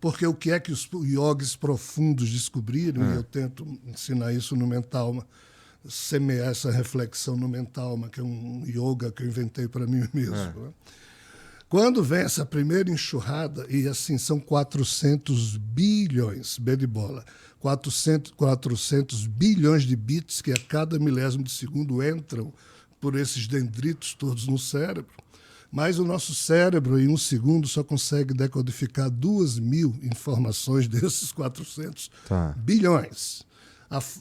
Porque o que é que os yogis profundos descobriram, e eu tento ensinar isso no Mentalma, semear essa reflexão no Mentalma, que é um yoga que eu inventei para mim mesmo. Né? Quando vem essa primeira enxurrada, e assim são 400 bilhões, B de bola, 400 bilhões de bits que a cada milésimo de segundo entram por esses dendritos todos no cérebro, mas o nosso cérebro, em um segundo, só consegue decodificar 2.000 informações desses 400 bilhões.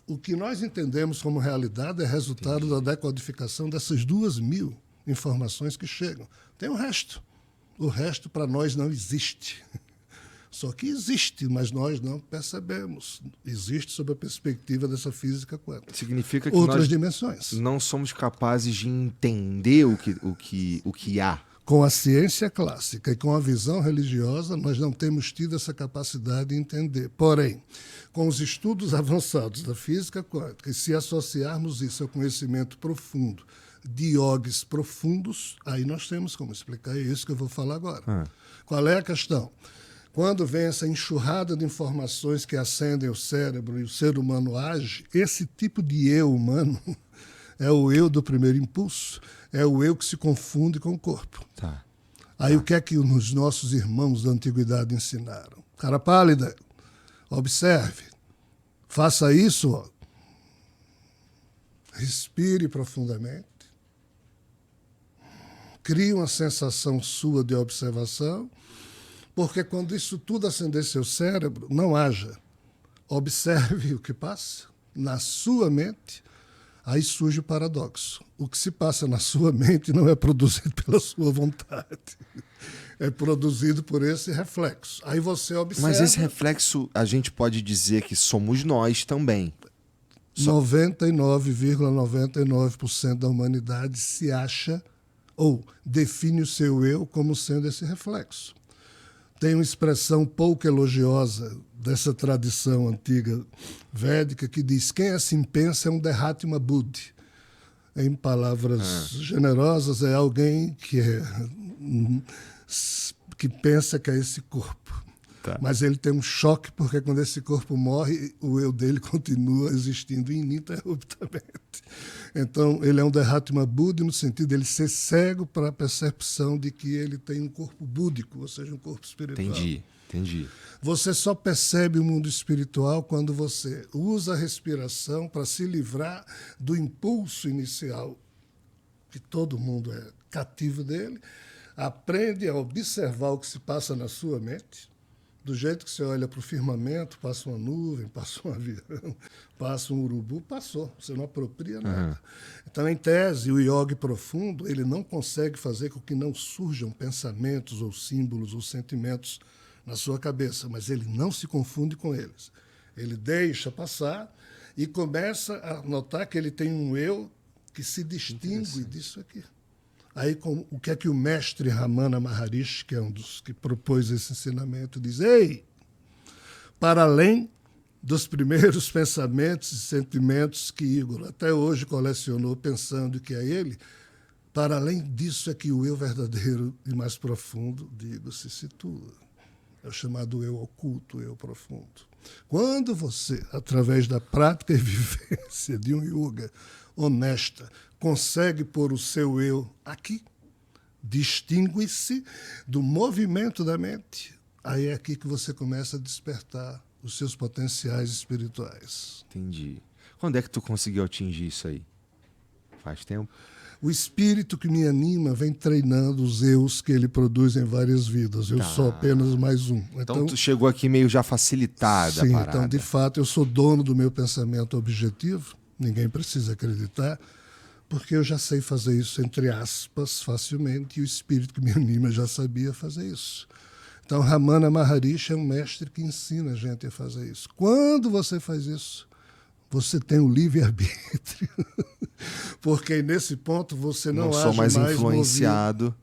O que nós entendemos como realidade é resultado da decodificação dessas 2.000 informações que chegam. Tem o resto. O resto, para nós, não existe. Só que existe, mas nós não percebemos. Existe sob a perspectiva dessa física quântica. Significa que outras nós dimensões. Não somos capazes de entender o que há. Com a ciência clássica e com a visão religiosa, nós não temos tido essa capacidade de entender. Porém, com os estudos avançados da física quântica, e se associarmos isso ao conhecimento profundo de yogis profundos, aí nós temos como explicar isso que eu vou falar agora. Qual é a questão? Quando vem essa enxurrada de informações que acendem o cérebro e o ser humano age, esse tipo de eu humano é o eu do primeiro impulso, é o eu que se confunde com o corpo. Aí o que é que os nossos irmãos da antiguidade ensinaram? Cara pálida, observe, faça isso, ó. Respire profundamente, crie uma sensação sua de observação, porque quando isso tudo acender seu cérebro, não haja. Observe o que passa na sua mente, aí surge o paradoxo. O que se passa na sua mente não é produzido pela sua vontade, é produzido por esse reflexo. Aí você observa... Mas esse reflexo, a gente pode dizer que somos nós também. 99,99% da humanidade se acha ou define o seu eu como sendo esse reflexo. Tem uma expressão pouco elogiosa dessa tradição antiga védica que diz: quem assim pensa é um Derhatma Buddhi. Em palavras generosas, é alguém que pensa que é esse corpo. Mas ele tem um choque porque quando esse corpo morre, o eu dele continua existindo ininterruptamente. Então, ele é um Derhatma Buddhi no sentido de ele ser cego para a percepção de que ele tem um corpo búdico, ou seja, um corpo espiritual. Entendi. Você só percebe o mundo espiritual quando você usa a respiração para se livrar do impulso inicial, que todo mundo é cativo dele, aprende a observar o que se passa na sua mente. Do jeito que você olha para o firmamento, passa uma nuvem, passa um avião, passa um urubu, passou. Você não apropria nada. Então, em tese, o yogi profundo ele não consegue fazer com que não surjam pensamentos ou símbolos ou sentimentos na sua cabeça, mas ele não se confunde com eles. Ele deixa passar e começa a notar que ele tem um eu que se distingue disso aqui. Aí, o que é que o mestre Ramana Maharishi, que é um dos que propôs esse ensinamento, diz: ei, para além dos primeiros pensamentos e sentimentos que Igor até hoje colecionou pensando que é ele, para além disso é que o eu verdadeiro e mais profundo de Igor se situa. É o chamado eu oculto, o eu profundo. Quando você, através da prática e vivência de um yoga honesta, consegue pôr o seu eu aqui, distingue-se do movimento da mente, aí é aqui que você começa a despertar os seus potenciais espirituais. Entendi. Quando é que tu conseguiu atingir isso aí? Faz tempo? O espírito que me anima vem treinando os eus que ele produz em várias vidas. Eu sou apenas mais um. Então tu chegou aqui meio já facilitada sim, a parada. Então, de fato, eu sou dono do meu pensamento objetivo. Ninguém precisa acreditar, porque eu já sei fazer isso, entre aspas, facilmente, e o espírito que me anima já sabia fazer isso. Então, Ramana Maharishi é um mestre que ensina a gente a fazer isso. Quando você faz isso, você tem o livre-arbítrio. Porque nesse ponto você não sou mais influenciado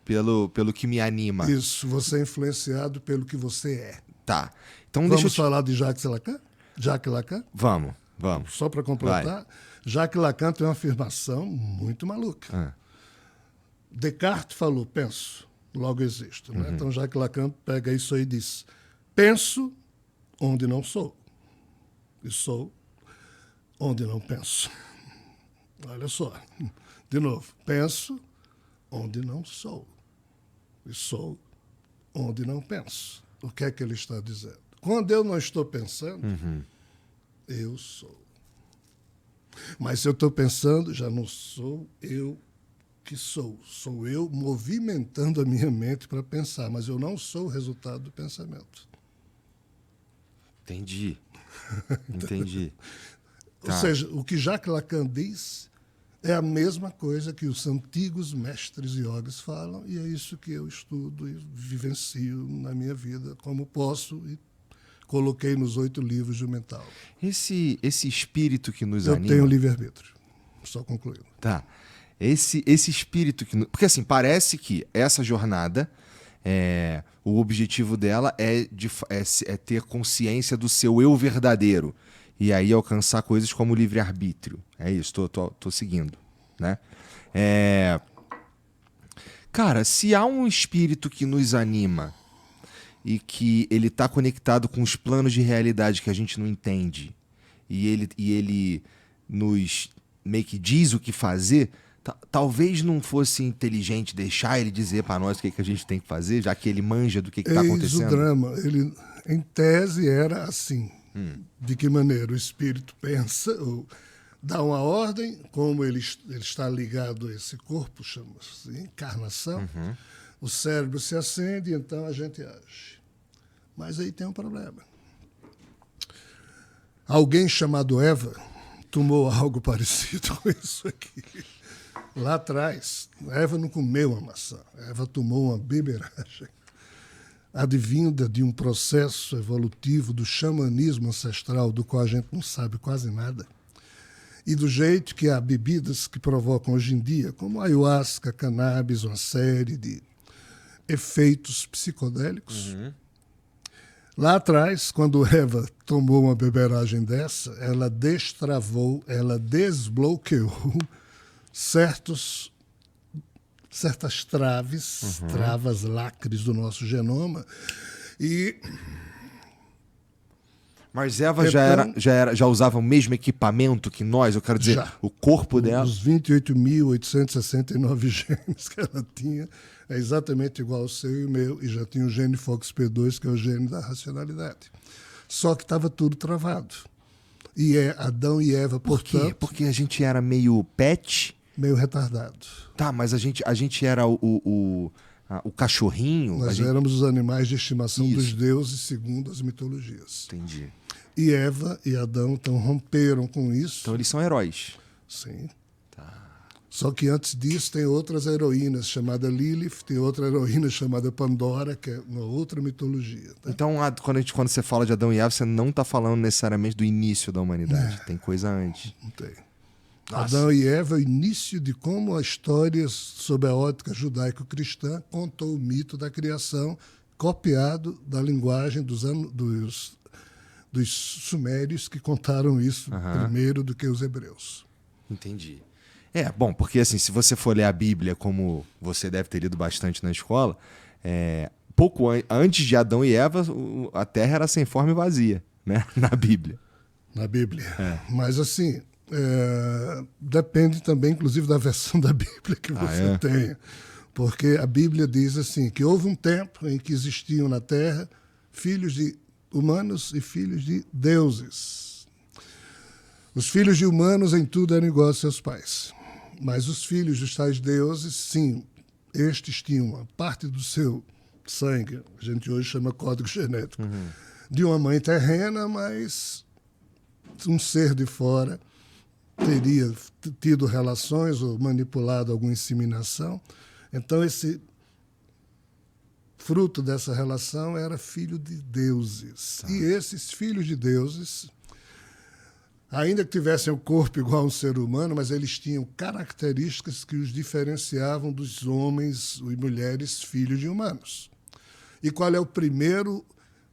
pelo que me anima. Isso, você é influenciado pelo que você é. Tá. Então Vamos falar de Jacques Lacan? Jacques Lacan? Vamos. Só para completar, Jacques Lacan tem uma afirmação muito maluca. Descartes falou, penso, logo existo. Né? Então Jacques Lacan pega isso aí e diz, Penso onde não sou. E sou onde não penso. Olha só. De novo. Penso onde não sou. E sou onde não penso. O que é que ele está dizendo? Quando eu não estou pensando, eu sou. Mas se eu estou pensando, já não sou eu que sou. Sou eu movimentando a minha mente para pensar, mas eu não sou o resultado do pensamento. Entendi. Entendi. Ou seja, o que Jacques Lacan diz é a mesma coisa que os antigos mestres yogis falam, e é isso que eu estudo e vivencio na minha vida, como posso, e coloquei nos 8 livros de mental. Esse espírito que nos Eu anima... tenho livre-arbítrio, só concluindo. Tá. Esse espírito que... Porque assim, parece que essa jornada, o objetivo dela é ter consciência do seu eu verdadeiro. E aí alcançar coisas como o livre-arbítrio. É isso, tô seguindo. Né? Cara, se há um espírito que nos anima e que ele está conectado com os planos de realidade que a gente não entende, e ele nos meio que diz o que fazer, talvez não fosse inteligente deixar ele dizer para nós o que a gente tem que fazer, já que ele manja do que está acontecendo. Eis o drama. Ele, em tese, era assim. De que maneira o espírito pensa, ou dá uma ordem, como ele está ligado a esse corpo, chama-se encarnação, o cérebro se acende e então a gente age. Mas aí tem um problema. Alguém chamado Eva tomou algo parecido com isso aqui. Lá atrás, Eva não comeu a maçã, Eva tomou uma beberagem advinda de um processo evolutivo do xamanismo ancestral, do qual a gente não sabe quase nada, e do jeito que há bebidas que provocam hoje em dia, como ayahuasca, cannabis, uma série de efeitos psicodélicos. Lá atrás, quando Eva tomou uma beberagem dessa, ela destravou, ela desbloqueou certas travas, lacres do nosso genoma. Mas Eva já usava o mesmo equipamento que nós? Eu quero dizer, o corpo dela... Os 28.869 genes que ela tinha é exatamente igual ao seu e o meu, e já tinha o gene FOXP2, que é o gene da racionalidade. Só que estava tudo travado. E Adão e Eva, portanto... Por quê? Porque a gente era meio pet... Meio retardado. Tá, mas a gente era o cachorrinho. Nós éramos os animais de estimação dos deuses, segundo as mitologias. Entendi. E Eva e Adão então romperam com isso. Então eles são heróis. Sim. Tá. Só que antes disso tem outras heroínas, chamada Lilith, tem outra heroína chamada Pandora, que é uma outra mitologia. Tá? Então, quando você fala de Adão e Eva, você não está falando necessariamente do início da humanidade. Tem coisa antes. Não tem. Nossa. Adão e Eva é o início de como a história, sob a ótica judaico-cristã, contou o mito da criação, copiado da linguagem dos sumérios, que contaram isso primeiro do que os hebreus. Entendi. Bom, porque assim, se você for ler a Bíblia, como você deve ter lido bastante na escola, pouco antes de Adão e Eva, a Terra era sem forma e vazia, né? Na Bíblia. Na Bíblia. Mas assim... depende também, inclusive, da versão da Bíblia que você tenha. Porque a Bíblia diz assim, que houve um tempo em que existiam na Terra filhos de humanos e filhos de deuses. Os filhos de humanos em tudo eram iguais aos seus pais. Mas os filhos dos tais deuses, sim, estes tinham uma parte do seu sangue, a gente hoje chama código genético, de uma mãe terrena, mas um ser de fora teria tido relações ou manipulado alguma inseminação. Então, esse fruto dessa relação era filho de deuses. E esses filhos de deuses, ainda que tivessem o corpo igual a um ser humano, mas eles tinham características que os diferenciavam dos homens e mulheres filhos de humanos. E qual é o primeiro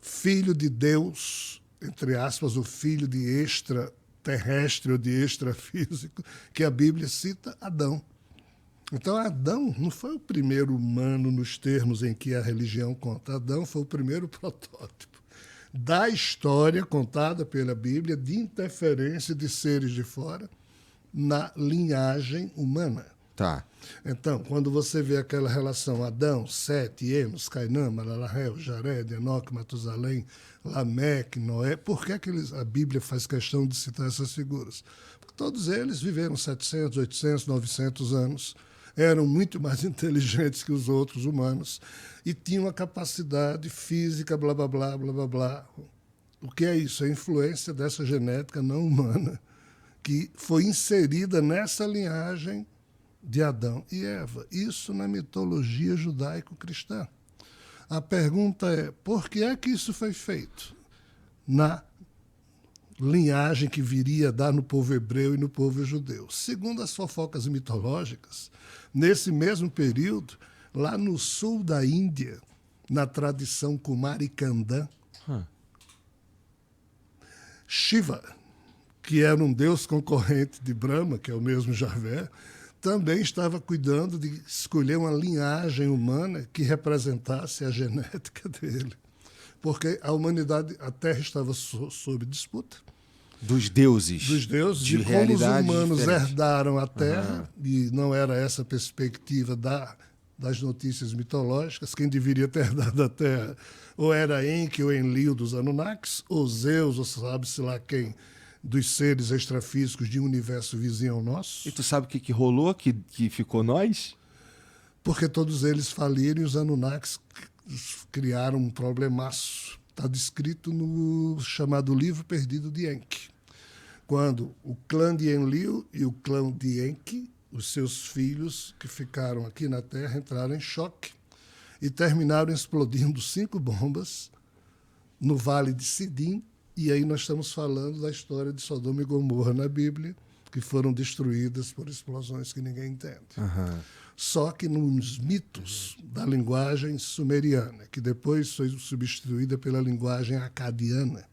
filho de Deus, entre aspas, o filho de extraterrestre ou de extrafísico, que a Bíblia cita? Adão. Então, Adão não foi o primeiro humano nos termos em que a religião conta. Adão foi o primeiro protótipo. da história contada pela Bíblia de interferência de seres de fora na linhagem humana. Tá. Então, quando você vê aquela relação Adão, Sete, Enos, Cainã, Malalahel, Jared, Enoque, Matusalém, Lameque, Noé, por que a Bíblia faz questão de citar essas figuras? Porque todos eles viveram 700, 800, 900 anos, eram muito mais inteligentes que os outros humanos e tinham uma capacidade física, blá, blá, blá, blá, blá, blá. O que é isso? É a influência dessa genética não humana que foi inserida nessa linhagem de Adão e Eva. Isso na mitologia judaico-cristã. A pergunta é, por que é que isso foi feito na linhagem que viria a dar no povo hebreu e no povo judeu? Segundo as fofocas mitológicas, nesse mesmo período, lá no sul da Índia, na tradição Kumari Kandã, Shiva, que era um deus concorrente de Brahma, que é o mesmo Javé, também estava cuidando de escolher uma linhagem humana que representasse a genética dele. Porque a humanidade, a Terra estava sob disputa. Dos deuses. Dos deuses, de como os realidades humanos diferentes. herdaram a Terra, e não era essa a perspectiva das notícias mitológicas, quem deveria ter herdado a Terra ou era Enki ou Enlil dos Anunnakis, ou Zeus, ou sabe-se lá quem, dos seres extrafísicos de um universo vizinho ao nosso. E tu sabe o que rolou, que ficou nós? Porque todos eles faliram e os Anunnakis criaram um problemaço. Está descrito no chamado Livro Perdido de Enki. Quando o clã de Enlil e o clã de Enki, os seus filhos que ficaram aqui na Terra, entraram em choque e terminaram explodindo 5 bombas no Vale de Sidim. E aí nós estamos falando da história de Sodoma e Gomorra na Bíblia, que foram destruídas por explosões que ninguém entende. Só que nos mitos da linguagem sumeriana, que depois foi substituída pela linguagem acadiana.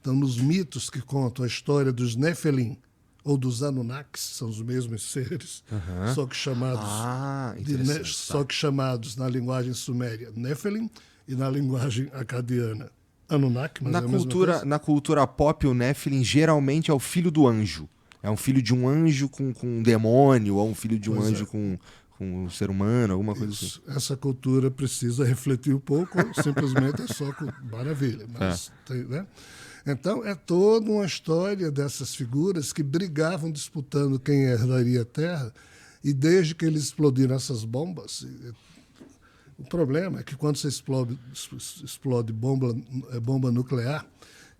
Então, nos mitos que contam a história dos Nefelim, ou dos Anunnakis, são os mesmos seres, só que chamados na linguagem suméria Nefelim e na linguagem acadiana Anunnaki, mas na cultura pop, o Nephilim geralmente é o filho do anjo. É um filho de um anjo com um demônio, ou um filho de um anjo com um ser humano, alguma coisa assim. Essa cultura precisa refletir um pouco, simplesmente é só maravilha. Mas, né? Então, é toda uma história dessas figuras que brigavam disputando quem herdaria a Terra, e desde que eles explodiram essas bombas... O problema é que quando você explode bomba nuclear,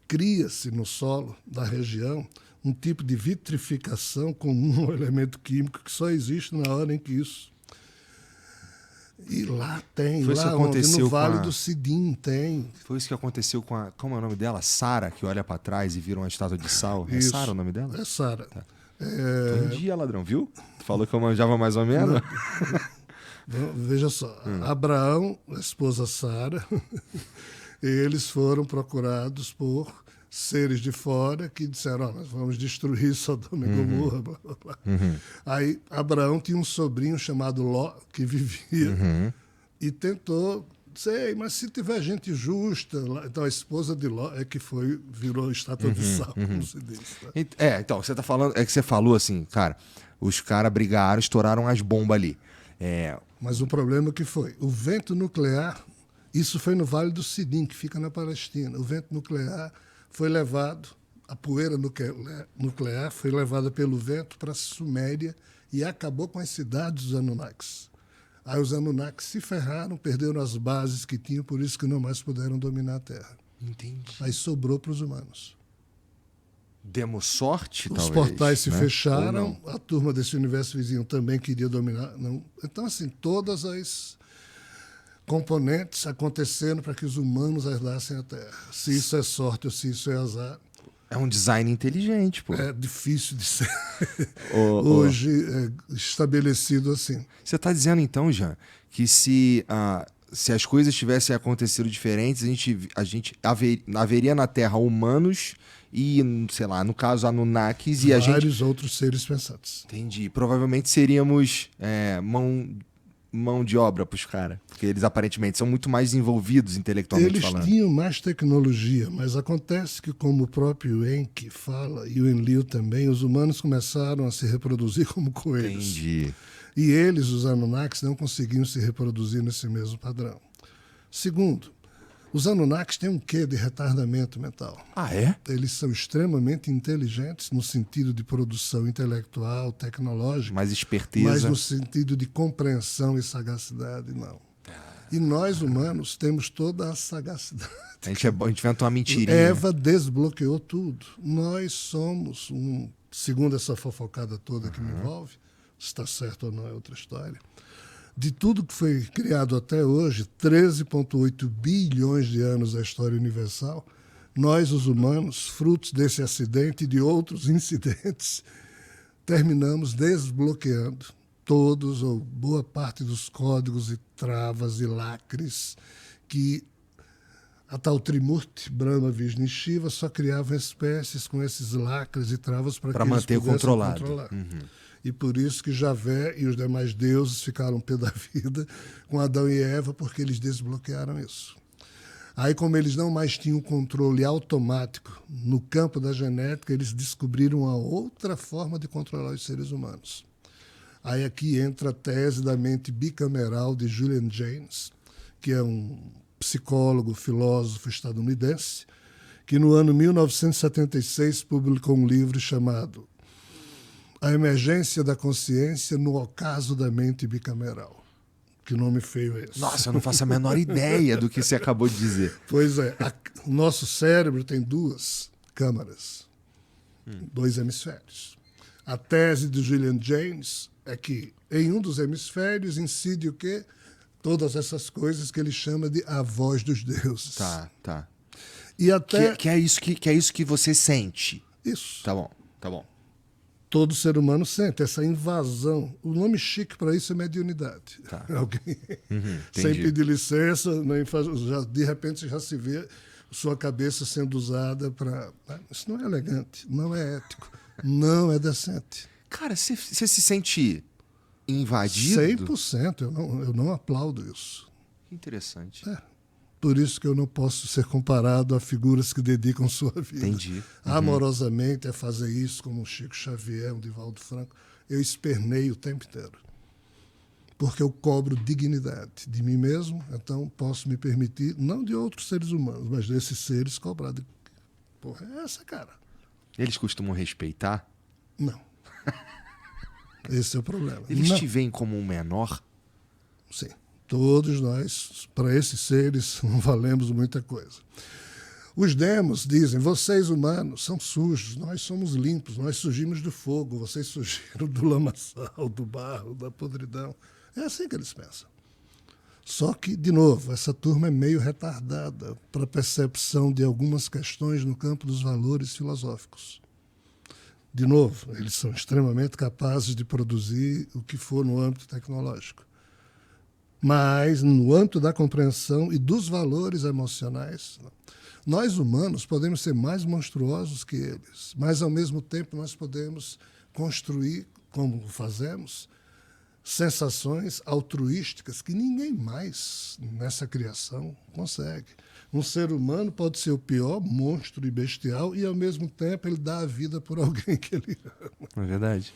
cria-se no solo da região um tipo de vitrificação comum ao elemento químico que só existe na hora em que isso... E lá tem, foi lá onde, no Vale do Sidim tem. Foi isso que aconteceu com a... Como é o nome dela? Sara, que olha para trás e vira uma estátua de sal. É Sara o nome dela? É Sara. Tá. Tô em dia, ladrão, viu? Tu falou que eu manjava mais ou menos. Veja só, Abraão, a esposa Sara, eles foram procurados por seres de fora que disseram, nós vamos destruir Sodoma e Gomorra, blá, blá, blá. Aí Abraão tinha um sobrinho chamado Ló, que vivia, e tentou, mas se tiver gente justa, então a esposa de Ló é que virou estátua de sal, como se diz. Tá? Então, você tá falando, é que você falou assim, cara, os caras brigaram, estouraram as bombas ali. Mas o problema que foi, o vento nuclear, isso foi no Vale do Sidim, que fica na Palestina. O vento nuclear foi levado, a poeira nuclear foi levada pelo vento para a Suméria e acabou com as cidades dos Anunnakis. Aí os Anunnakis se ferraram, perderam as bases que tinham, por isso que não mais puderam dominar a Terra. Entendi. Aí sobrou para os humanos. Demos sorte, os talvez. Os portais se fecharam, a turma desse universo vizinho também queria dominar. Não. Então, assim, todas as componentes acontecendo para que os humanos herdassem a Terra. Se isso é sorte ou se isso é azar. É um design inteligente, pô. É difícil de ser hoje estabelecido assim. Você está dizendo, então, Jean, que se as coisas tivessem acontecido diferentes, a gente haveria na Terra humanos e, sei lá, no caso, Anunnakis e vários outros seres pensantes. Entendi. Provavelmente seríamos mão de obra pros caras? Porque eles aparentemente são muito mais envolvidos intelectualmente Eles falando. tinham mais tecnologia, mas acontece que, como o próprio Enki fala, e o Enlil também, os humanos começaram a se reproduzir como coelhos. Entendi. E eles, os Anunnakis, não conseguiam se reproduzir nesse mesmo padrão. Segundo, os Anunnakis têm um quê de retardamento mental. Ah, é? Eles são extremamente inteligentes no sentido de produção intelectual, tecnológica, Mais mas esperteza. no sentido de compreensão e sagacidade, não. E nós, humanos, temos toda a sagacidade. A gente inventa uma mentirinha. Eva desbloqueou tudo. Nós somos, segundo essa fofocada toda que me envolve, se está certo ou não é outra história, de tudo que foi criado até hoje, 13,8 bilhões de anos da história universal, nós, os humanos, frutos desse acidente e de outros incidentes, terminamos desbloqueando todos ou boa parte dos códigos e travas e lacres que a tal Trimurti, Brahma, Vishnu e Shiva só criavam espécies com esses lacres e travas para que eles manter pudessem controlado. controlar. E por isso que Javé e os demais deuses ficaram pé da vida com Adão e Eva, porque eles desbloquearam isso. Aí, como eles não mais tinham controle automático no campo da genética, eles descobriram uma outra forma de controlar os seres humanos. Aí aqui entra a tese da mente bicameral de Julian Jaynes, que é um psicólogo, filósofo estadunidense, que no ano 1976 publicou um livro chamado A Emergência da Consciência no Ocaso da Mente Bicameral. Que nome feio é esse? Nossa, eu não faço a menor ideia do que você acabou de dizer. Pois é, o nosso cérebro tem duas câmaras, dois hemisférios. A tese de Julian Jaynes é que em um dos hemisférios incide o quê? Todas essas coisas que ele chama de a voz dos deuses. Tá. E até Que é isso que você sente. isso. Tá bom, tá bom. Todo ser humano sente essa invasão. O nome chique para isso é mediunidade. Tá. Alguém, sem entendi. pedir licença, nem de repente já se vê sua cabeça sendo usada para... Isso não é elegante, não é ético, não é decente. Cara, você se sente invadido? 100%, eu não aplaudo isso. Interessante. Por isso que eu não posso ser comparado a figuras que dedicam sua vida Entendi. amorosamente a fazer isso, como o Chico Xavier, o Divaldo Franco. Eu esperneio o tempo inteiro. Porque eu cobro dignidade de mim mesmo, então posso me permitir, não de outros seres humanos, mas desses seres cobrar. Porra, é essa, cara. Eles costumam respeitar? Não. Esse é o problema. Eles não. te veem como um menor? Sim. Todos nós, para esses seres, não valemos muita coisa. Os demos dizem, vocês humanos são sujos, nós somos limpos, nós surgimos do fogo, vocês surgiram do lamaçal, do barro, da podridão. É assim que eles pensam. Só que, de novo, essa turma é meio retardada para a percepção de algumas questões no campo dos valores filosóficos. De novo, eles são extremamente capazes de produzir o que for no âmbito tecnológico. Mas, no âmbito da compreensão e dos valores emocionais, nós humanos podemos ser mais monstruosos que eles, mas, ao mesmo tempo, nós podemos construir, como fazemos, sensações altruísticas que ninguém mais nessa criação consegue. Um ser humano pode ser o pior monstro e bestial e, ao mesmo tempo, ele dá a vida por alguém que ele ama. É verdade.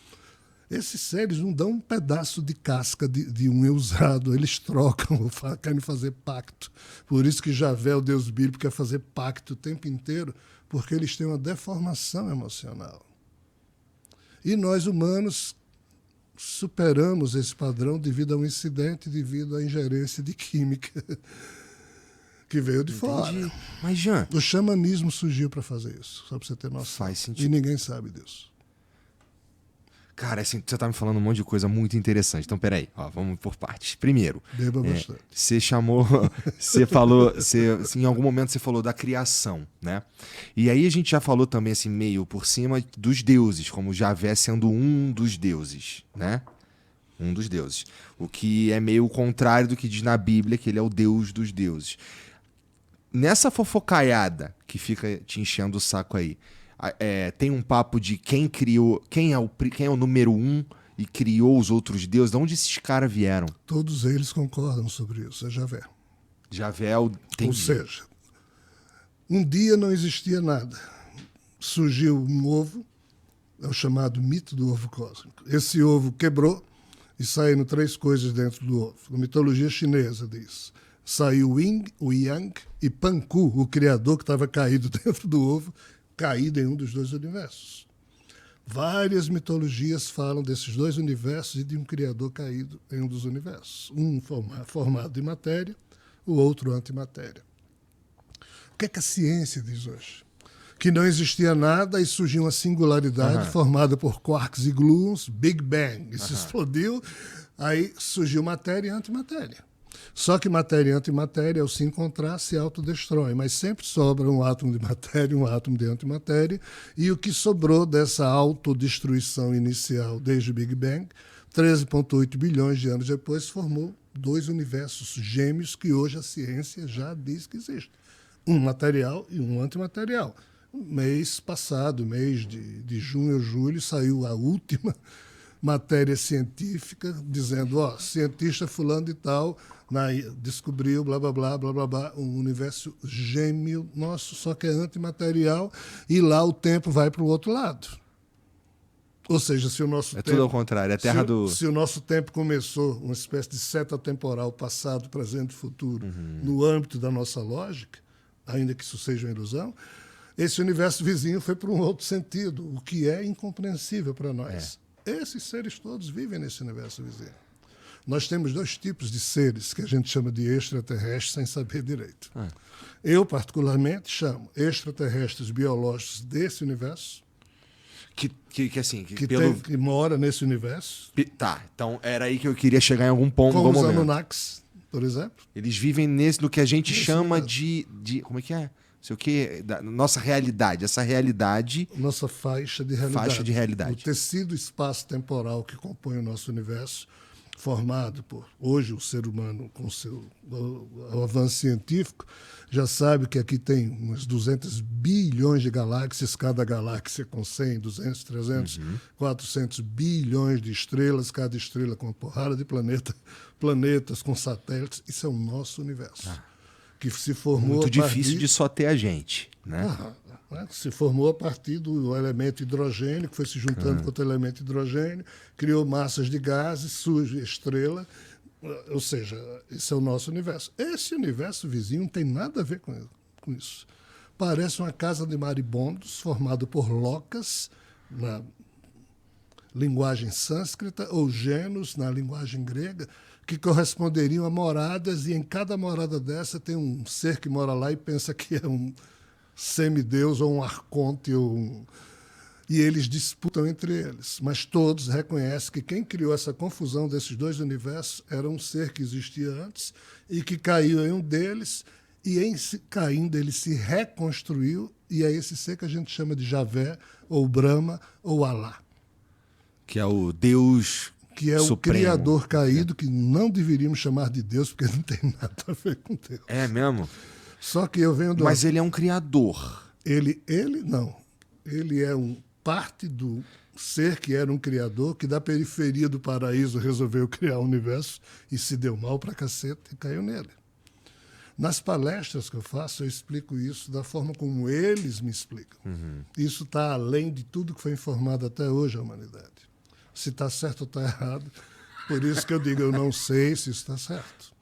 Esses seres não dão um pedaço de casca de um usado, eles trocam, querem fazer pacto. Por isso que Javé, o Deus bíblico, quer fazer pacto o tempo inteiro, porque eles têm uma deformação emocional. E nós, humanos, superamos esse padrão devido a um incidente, devido à ingerência de química que veio de fora. Mas, Jean, O xamanismo surgiu para fazer isso, só para você ter noção. Faz sentido. E ninguém sabe disso. cara, assim, você tá me falando um monte de coisa muito interessante. Então, peraí, ó, vamos por partes. Primeiro, Beba bastante. você chamou, você falou, assim, em algum momento você falou da criação, né? E aí a gente já falou também, assim, meio por cima dos deuses, como Javé sendo um dos deuses, né? Um dos deuses. O que é meio o contrário do que diz na Bíblia, que ele é o Deus dos deuses. Nessa fofocaiada que fica te enchendo o saco aí, tem um papo de quem criou, quem é o número 1 e criou os outros deuses? De onde esses caras vieram? Todos eles concordam sobre isso, é Javé. Javé é o... Ou seja, um dia não existia nada. Surgiu um ovo, é o chamado mito do ovo cósmico. Esse ovo quebrou e saíram 3 coisas dentro do ovo. A mitologia chinesa diz. Saiu o Yin, o Yang e Panku, o criador que estava caído dentro do ovo, caído em um dos 2 universos. Várias mitologias falam desses 2 universos e de um criador caído em um dos universos. Um formado de matéria, o outro antimatéria. O que é que a ciência diz hoje? Que não existia nada e surgiu uma singularidade formada por quarks e gluons, Big Bang. Isso explodiu, aí surgiu matéria e antimatéria. Só que matéria e antimatéria, ao se encontrar, se autodestroem, mas sempre sobra um átomo de matéria e um átomo de antimatéria, e o que sobrou dessa autodestruição inicial desde o Big Bang, 13,8 bilhões de anos depois, formou 2 universos gêmeos que hoje a ciência já diz que existem. Um material e um antimaterial. Mês passado, mês de junho ou julho, saiu a última matéria científica dizendo, cientista fulano de tal descobriu, blá, blá, blá, blá, blá, blá, um universo gêmeo nosso, só que é antimaterial, e lá o tempo vai para o outro lado. Ou seja, se o nosso tempo... tudo ao contrário, é a terra do... Se o nosso tempo começou, uma espécie de seta temporal, passado, presente e futuro, no âmbito da nossa lógica, ainda que isso seja uma ilusão, esse universo vizinho foi para um outro sentido, o que é incompreensível para nós. Esses seres todos vivem nesse universo vizinho. Nós temos 2 tipos de seres que a gente chama de extraterrestres sem saber direito. Eu, particularmente, chamo extraterrestres biológicos desse universo, Que que mora nesse universo. Tá, então era aí que eu queria chegar em algum ponto. Como os Anunnakis, por exemplo. Eles vivem no que a gente chama de... Como é que é? Sei o quê, da nossa realidade. Essa realidade... Nossa faixa de realidade. O tecido espaço-temporal que compõe o nosso universo, formado por... Hoje, o ser humano, com o avanço científico, já sabe que aqui tem umas 200 bilhões de galáxias, cada galáxia com 100, 200, 300, 400 bilhões de estrelas, cada estrela com uma porrada de planetas com satélites. Isso é o nosso universo. Que se formou muito difícil de só ter a gente, né? Se formou a partir do elemento hidrogênio, que foi se juntando com outro elemento hidrogênio, criou massas de gases, surge estrela, ou seja, esse é o nosso universo. Esse universo vizinho não tem nada a ver com isso. Parece uma casa de maribondos formada por locas, na linguagem sânscrita, ou genos, na linguagem grega, que corresponderiam a moradas, e em cada morada dessa tem um ser que mora lá e pensa que é um semideus ou um arconte, e eles disputam entre eles. Mas todos reconhecem que quem criou essa confusão desses 2 universos era um ser que existia antes e que caiu em um deles, e em caindo ele se reconstruiu, e é esse ser que a gente chama de Javé, ou Brahma, ou Alá. Que é o Deus que é Supremo. O Criador caído, que não deveríamos chamar de Deus, porque não tem nada a ver com Deus. É mesmo? Só que eu venho do... Mas ele é um criador. Ele não. Ele é parte do ser que era um criador, que da periferia do paraíso resolveu criar o universo e se deu mal pra caceta e caiu nele. Nas palestras que eu faço, eu explico isso da forma como eles me explicam. Isso está além de tudo que foi informado até hoje à humanidade. Se está certo ou está errado. Por isso que eu digo, eu não sei se está certo.